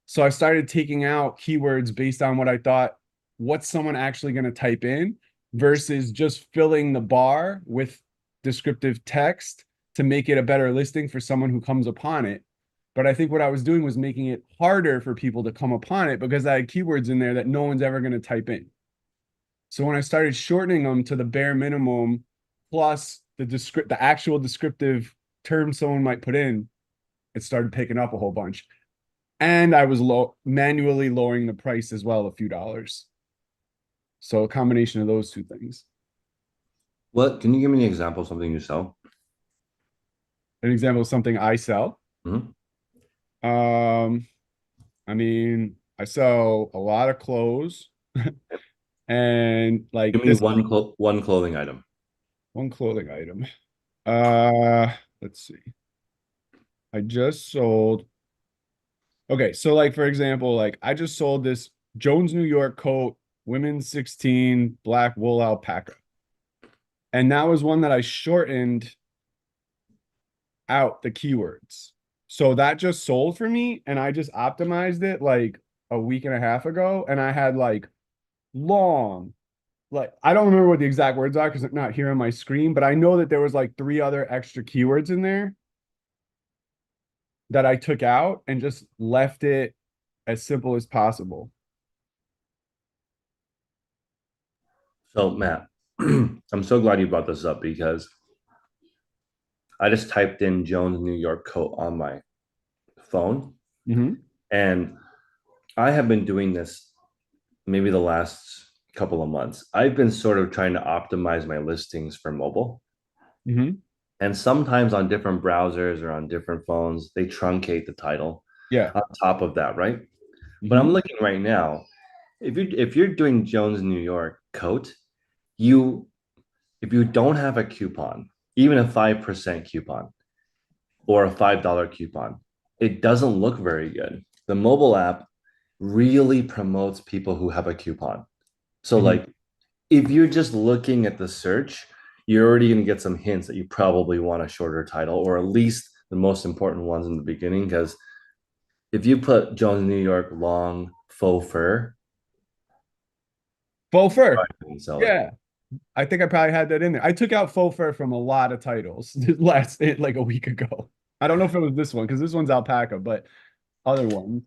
[SPEAKER 5] So I started taking out keywords based on what I thought, what's someone actually going to type in versus just filling the bar with descriptive text to make it a better listing for someone who comes upon it. But I think what I was doing was making it harder for people to come upon it because I had keywords in there that no one's ever going to type in. So when I started shortening them to the bare minimum plus the actual descriptive term someone might put in, it started picking up a whole bunch. And I was manually lowering the price as well, a few dollars. So a combination of those two things.
[SPEAKER 1] What can you give me an example of something you sell?
[SPEAKER 5] An example of something I sell.
[SPEAKER 1] Mhm.
[SPEAKER 5] I mean, I sell a lot of clothes and like
[SPEAKER 1] Give me
[SPEAKER 5] this
[SPEAKER 1] one clothing item.
[SPEAKER 5] one clothing item. Let's see. I just sold. Okay, so like for example, like I just sold this Jones New York coat, women's 16 black wool alpaca. And that was one that I shortened out the keywords. So that just sold for me and I just optimized it like a week and a half ago and I had like long like I don't remember what the exact words are because they're not here on my screen, but I know that there was like 3 other extra keywords in there that I took out and just left it as simple as possible.
[SPEAKER 1] So Matt, I'm so glad you brought this up because I just typed in Jones New York coat on my phone,
[SPEAKER 5] Mm-hmm.
[SPEAKER 1] and I have been doing this maybe the last couple of months. I've been sort of trying to optimize my listings for mobile.
[SPEAKER 5] Mm-hmm.
[SPEAKER 1] And sometimes on different browsers or on different phones, they truncate the title
[SPEAKER 5] Yeah.
[SPEAKER 1] on top of that, right? But
[SPEAKER 5] Mm-hmm.
[SPEAKER 1] I'm looking right now. If you're doing Jones New York coat, you if you don't have a coupon, even a 5% coupon or a $5 coupon, it doesn't look very good. The mobile app really promotes people who have a coupon. So
[SPEAKER 5] Mm-hmm.
[SPEAKER 1] like if you're just looking at the search, you're already going to get some hints that you probably want a shorter title or at least the most important ones in the beginning. Because if you put Jones New York long faux fur,
[SPEAKER 5] Faux fur.
[SPEAKER 1] I can sell it.
[SPEAKER 5] Yeah. I think I probably had that in there. I took out faux fur from a lot of titles last like a week ago. I don't know if it was this one because this one's alpaca, but other ones.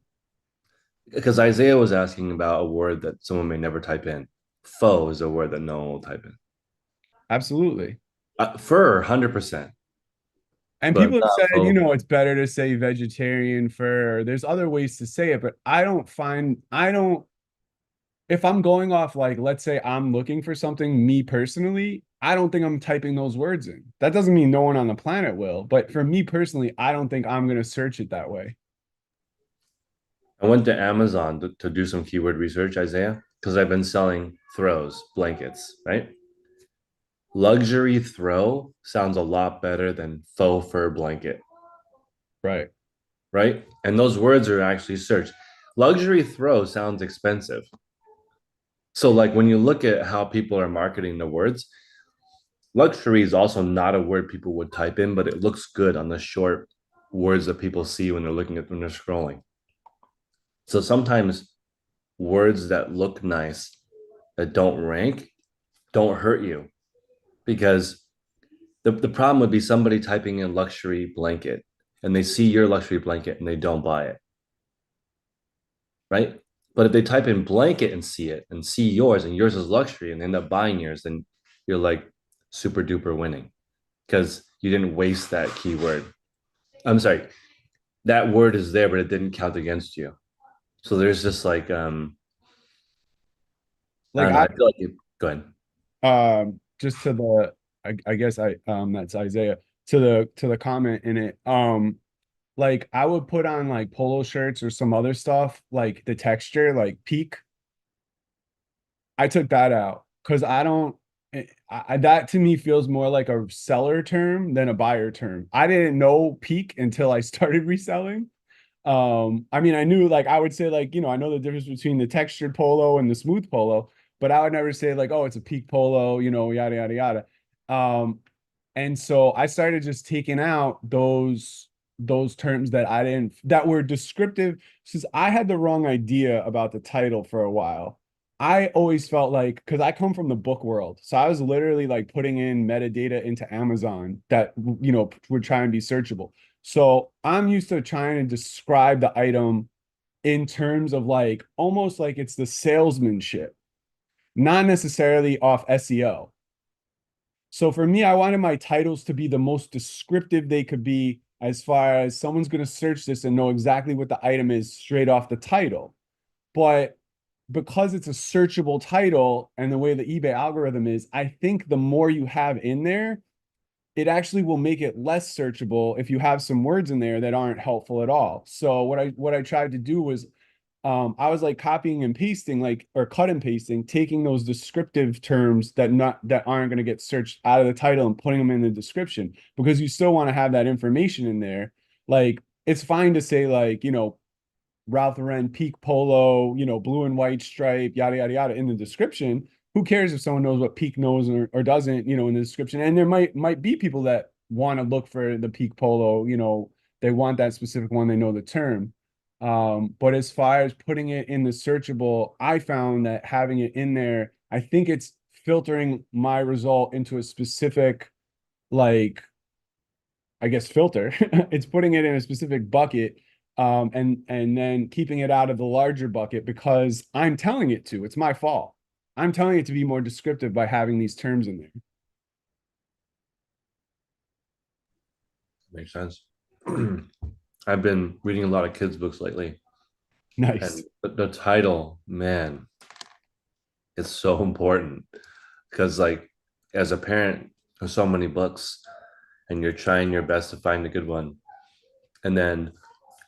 [SPEAKER 1] Because Isaiah was asking about a word that someone may never type in. Faux is a word that no one will type in.
[SPEAKER 5] Absolutely.
[SPEAKER 1] Fur, 100%.
[SPEAKER 5] And
[SPEAKER 1] But
[SPEAKER 5] people have said,
[SPEAKER 1] faux.
[SPEAKER 5] it's better to say vegetarian fur. There's other ways to say it, but I don't, if I'm going off, like, let's say I'm looking for something, me personally, I don't think I'm typing those words in. That doesn't mean no one on the planet will, but for me personally, I don't think I'm going to search it that way.
[SPEAKER 1] I went to Amazon to do some keyword research, Isaiah, because I've been selling throws, blankets, right? Luxury throw sounds a lot better than faux fur blanket,
[SPEAKER 5] Right.
[SPEAKER 1] right? And those words are actually searched. Luxury throw sounds expensive. So, like when you look at how people are marketing the words, luxury is also not a word people would type in, but it looks good on the short words that people see when they're scrolling. So sometimes words that look nice that don't rank don't hurt you because the problem would be somebody typing in luxury blanket and they see your luxury blanket and they don't buy it, right? But if they type in blanket and see it and see yours and yours is luxury and end up buying yours, then you're like super duper winning because you didn't waste that keyword. I'm sorry, that word is there, but it didn't count against you. So there's just like I
[SPEAKER 5] Like
[SPEAKER 1] don't know. I feel like go ahead.
[SPEAKER 5] just to the I guess I that's Isaiah to the comment in it. Like I would put on like polo shirts or some other stuff, like the texture, like peak. I took that out because I don't that to me feels more like a seller term than a buyer term. I didn't know peak until I started reselling. I mean, I knew like I would say like, you know, I know the difference between the textured polo and the smooth polo, but I would never say like, oh, it's a peak polo, you know, yada yada yada. Um, and so I started just taking out those terms that I didn't that were descriptive since I had the wrong idea about the title for a while. I always felt like because I come from the book world, so I was literally like putting in metadata into Amazon that you know would try and be searchable. So I'm used to trying to describe the item in terms of like almost like it's the salesmanship, not necessarily off SEO. So for me, I wanted my titles to be the most descriptive they could be as far as someone's going to search this and know exactly what the item is straight off the title. But because it's a searchable title and the way the eBay algorithm is, I think the more you have in there, it actually will make it less searchable if you have some words in there that aren't helpful at all. So what I tried to do was I was like copying and pasting, like or cut and pasting, taking those descriptive terms that aren't going to get searched out of the title and putting them in the description because you still want to have that information in there. Like it's fine to say like, you know, Ralph Lauren peak polo, you know, blue and white stripe, yada yada yada in the description. Who cares if someone knows what peak knows or doesn't, you know, in the description? And there might be people that want to look for the peak polo, you know, they want that specific one, they know the term. But as far as putting it in the searchable, I found that having it in there, I think it's filtering my result into a specific like I guess filter. It's putting it in a specific bucket and then keeping it out of the larger bucket because I'm telling it to. It's my fault. I'm telling it to be more descriptive by having these terms in there.
[SPEAKER 1] Makes sense. I've been reading a lot of kids' books lately, and
[SPEAKER 5] Nice.
[SPEAKER 1] the title, man, it's so important because, like, as a parent, there's so many books, and you're trying your best to find a good one, and then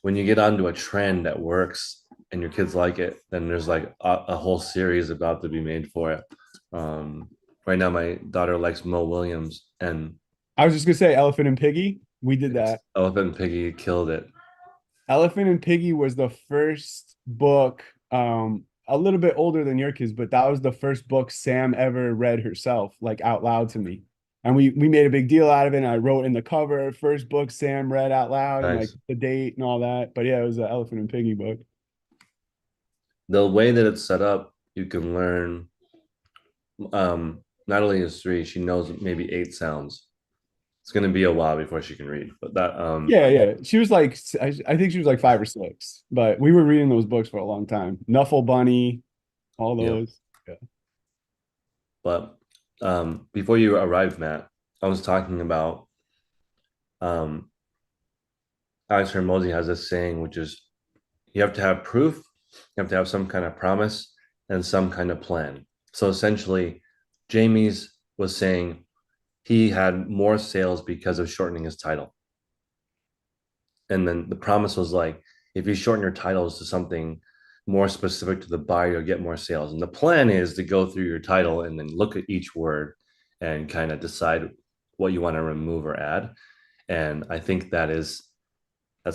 [SPEAKER 1] when you get onto a trend that works and your kids like it, then there's like a whole series about to be made for it. Right now, my daughter likes Mo Williams, and
[SPEAKER 5] I was just gonna say Elephant and Piggy. We did that.
[SPEAKER 1] Elephant and Piggy killed it.
[SPEAKER 5] Elephant and Piggy was the first book, a little bit older than your kids, but that was the first book Sam ever read herself, like out loud to me. And we made a big deal out of it. And I wrote in the cover, first book Sam read out loud and like
[SPEAKER 1] Nice.
[SPEAKER 5] the date and all that. But yeah, it was an Elephant and Piggy book.
[SPEAKER 1] The way that it's set up, you can learn not only is three, she knows maybe eight sounds. It's gonna be a while before she can read, but that
[SPEAKER 5] Yeah, yeah. She was like, I think she was like 5 or 6, but we were reading those books for a long time. Nuffle Bunny, all
[SPEAKER 1] yeah.
[SPEAKER 5] those. Yeah.
[SPEAKER 1] But before you arrived, Matt, I was talking about um Alex Hermosi has this saying, which is you have to have proof, you have to have some kind of promise, and some kind of plan. So essentially, Jamie's was saying he had more sales because of shortening his title. And then the promise was like, if you shorten your titles to something more specific to the buyer, you'll get more sales. And the plan is to go through your title and then look at each word and kind of decide what you want to remove or add. And I think that's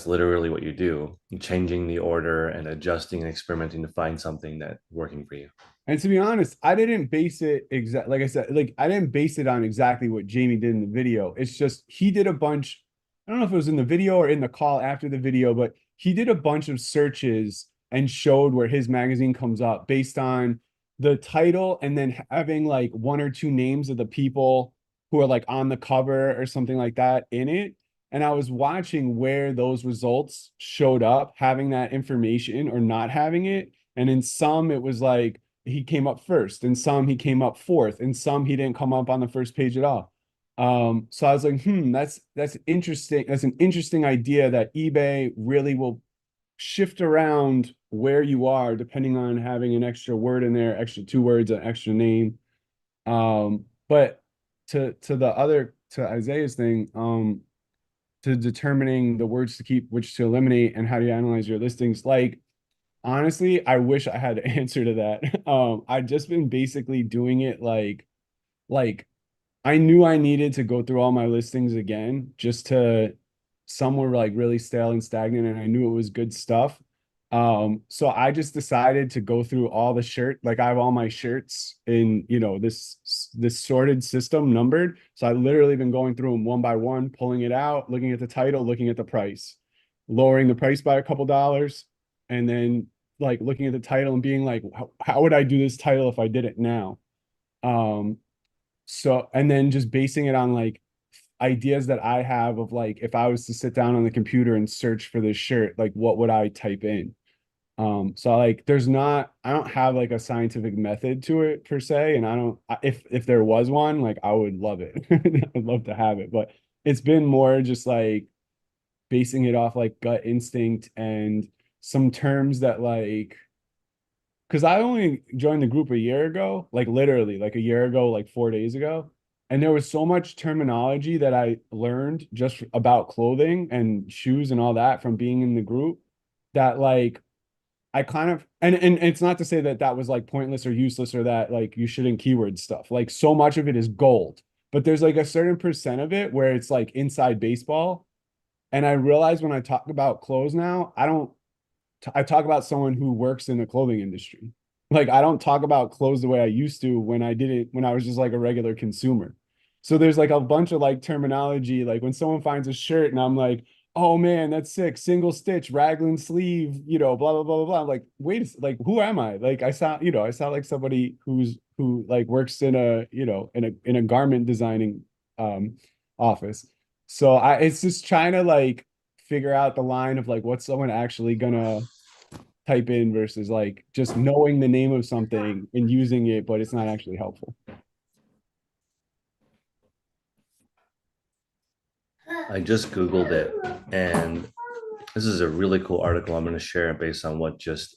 [SPEAKER 1] literally what you do, changing the order and adjusting and experimenting to find something that's working for you.
[SPEAKER 5] And to be honest, I didn't base it exact like I said, like I didn't base it on exactly what Jamie did in the video. It's just he did a bunch, I don't know if it was in the video or in the call after the video, but he did a bunch of searches and showed where his magazine comes up based on the title and then having like 1 or 2 names of the people who are like on the cover or something like that in it. And I was watching where those results showed up, having that information or not having it. And in some, it was like, he came up first, and some he came up fourth, and some he didn't come up on the first page at all. So I was like, that's interesting. That's an interesting idea that eBay really will shift around where you are depending on having an extra word in there, extra 2 words, an extra name. But to the other, to Isaiah's thing, to determining the words to keep, which to eliminate, and how do you analyze your listings, like honestly, I wish I had an answer to that. I've just been basically doing it like I knew I needed to go through all my listings again, just to, some were like really stale and stagnant, and I knew it was good stuff. So I just decided to go through all the shirt, like I have all my shirts in, this sorted system numbered. So I literally been going through them one by one, pulling it out, looking at the title, looking at the price, lowering the price by a couple dollars, and then like looking at the title and being like, how would I do this title if I did it now? Um, so, and then just basing it on like ideas that I have of like, if I was to sit down on the computer and search for this shirt, like what would I type in? So like there's not, I don't have like a scientific method to it per se. And I don't, if there was one, like I would love it. I'd love to have it, but it's been more just like basing it off like gut instinct and some terms that like, because I only joined the group a year ago, like literally like a year ago, like 4 days ago. And there was so much terminology that I learned just about clothing and shoes and all that from being in the group, that like I kind of, and it's not to say that that was like pointless or useless, or that like you shouldn't keyword stuff. Like so much of it is gold, but there's like a certain percent of it where it's like inside baseball. And I realize when I talk about clothes now, I talk about someone who works in the clothing industry. Like I don't talk about clothes the way I used to when I did it when I was just like a regular consumer. So there's like a bunch of like terminology, like when someone finds a shirt and I'm like, oh man, that's sick, single stitch, raglan sleeve, blah blah blah blah blah. I'm like, wait, like who am I? Like I sound like somebody who like works in a, in a garment designing um office. So it's just trying to like figure out the line of like what's someone actually gonna type in versus like just knowing the name of something and using it, but it's not actually helpful.
[SPEAKER 1] I just Googled it, and this is a really cool article. I'm going to share it based on what just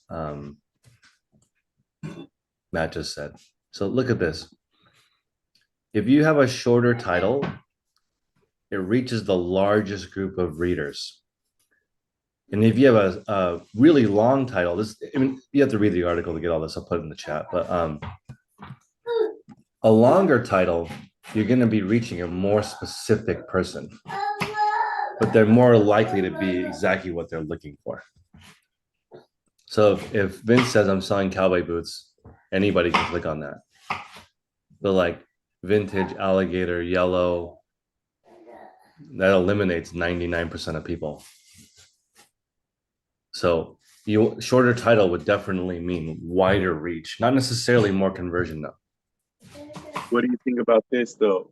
[SPEAKER 1] Matt just said. So look at this. If you have a shorter title, it reaches the largest group of readers. And if you have a really long title, I mean, you have to read the article to get all this. I'll put it in the chat. But a longer title, you're going to be reaching a more specific person, but they're more likely to be exactly what they're looking for. So if Vince says I'm selling cowboy boots, anybody can click on that. But like vintage, alligator, yellow, that eliminates 99% of people. So shorter title would definitely mean wider reach, not necessarily more conversion though.
[SPEAKER 4] What do you think about this though?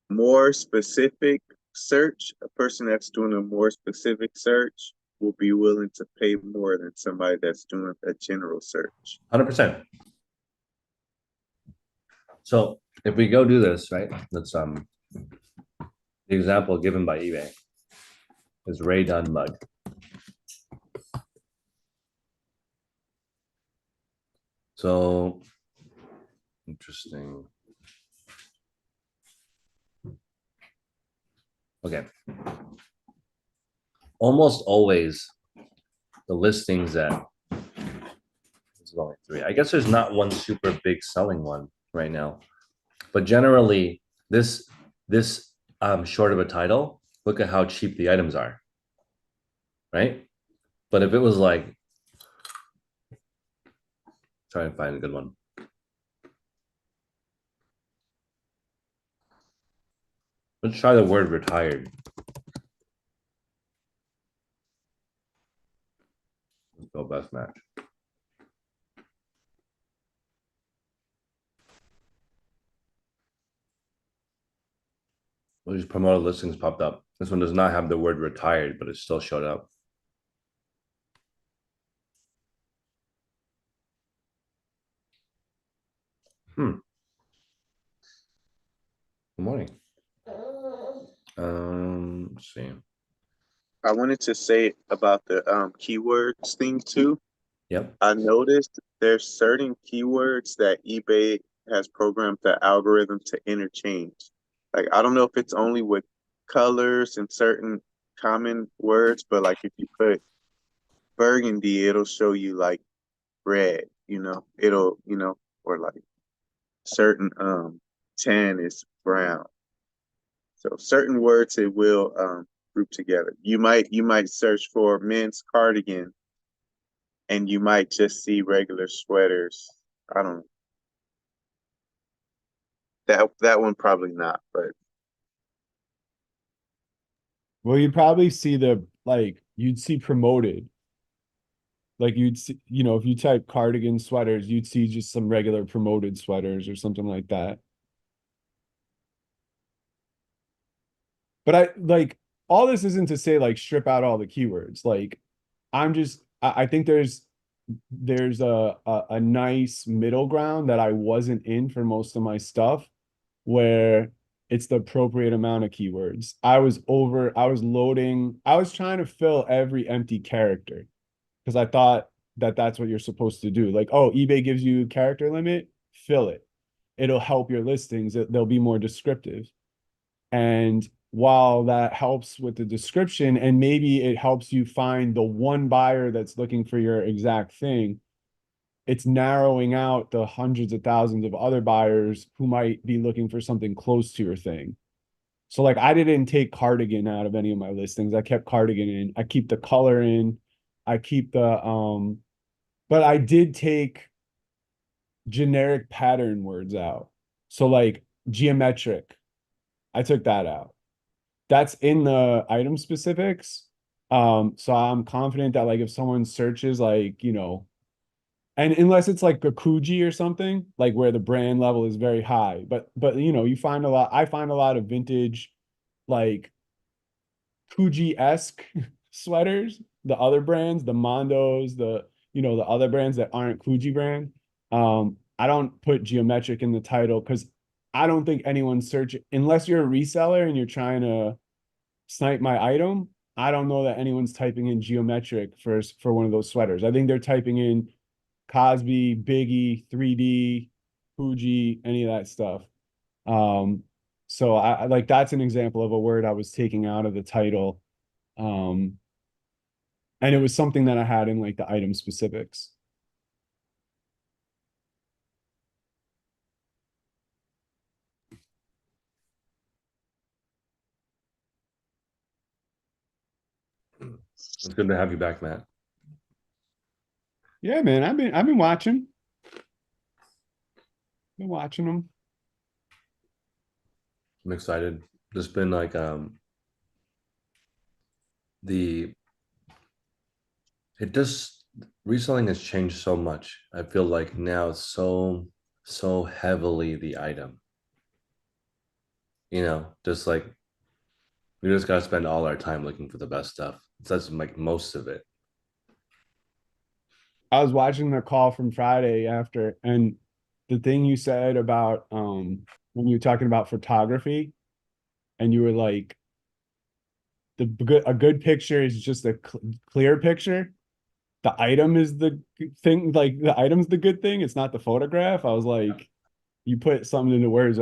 [SPEAKER 4] More specific search, a person that's doing a more specific search will be willing to pay more than somebody that's doing a general search.
[SPEAKER 1] 100%. So if we go do this, right? Let's the example given by eBay is Ray Dunn mug. So interesting. Okay. Almost always the listings that this is only 3. I guess there's not one super big selling one right now. But generally, this short of a title, look at how cheap the items are. Right? But if it was like, try and find a good one. Let's try the word retired. Let's go best match. Well, these promoted listings popped up. This one does not have the word retired, but it still showed up. Good morning. Let's see.
[SPEAKER 4] I wanted to say about the keywords thing too.
[SPEAKER 1] Yep.
[SPEAKER 4] I noticed there's certain keywords that eBay has programmed the algorithm to interchange. Like I don't know if it's only with colors and certain common words, but like if you put burgundy, it'll show you like red, it'll, or like certain tan is brown. So certain words it will group together. You might search for men's cardigan and you might just see regular sweaters. I don't know. That one probably not, but
[SPEAKER 5] Well, you'd probably see you'd see promoted. Like you'd see, if you type cardigan sweaters, you'd see just some regular promoted sweaters or something like that. But I like all this isn't to say like strip out all the keywords. Like I think there's a nice middle ground that I wasn't in for most of my stuff where it's the appropriate amount of keywords. I was loading, I was trying to fill every empty character because I thought that that's what you're supposed to do. Like, oh, eBay gives you character limit, fill it. It'll help your listings. They'll be more descriptive. And while that helps with the description, and maybe it helps you find the one buyer that's looking for your exact thing, it's narrowing out the hundreds of thousands of other buyers who might be looking for something close to your thing. So like I didn't take cardigan out of any of my listings. I kept cardigan in. I keep the color in. I keep but I did take generic pattern words out. So like geometric, I took that out. That's in the item specifics. So I'm confident that like if someone searches like, and unless it's like a Kuji or something, like where the brand level is very high. But you find a lot, I find a lot of vintage like Kuji-esque sweaters, the other brands, the Mondos, the other brands that aren't Kuji brand. I don't put geometric in the title because I don't think anyone's searching unless you're a reseller and you're trying to snipe my item. I don't know that anyone's typing in geometric for one of those sweaters. I think they're typing in Cosby, Biggie, 3D, Fuji, any of that stuff. So I like that's an example of a word I was taking out of the title. Um, and it was something that I had in like the item specifics.
[SPEAKER 1] It's good to have you back, Matt.
[SPEAKER 5] Yeah, man, I've been watching. Been watching them.
[SPEAKER 1] I'm excited. There's been like the it just reselling has changed so much. I feel like now it's so heavily the item. Just like we just gotta spend all our time looking for the best stuff. That's like most of it.
[SPEAKER 5] I was watching the call from Friday after, and the thing you said about when you were talking about photography, and you were like, a good picture is just a clear picture. The item is the thing, like the item's the good thing. It's not the photograph. I was like, you put something into words.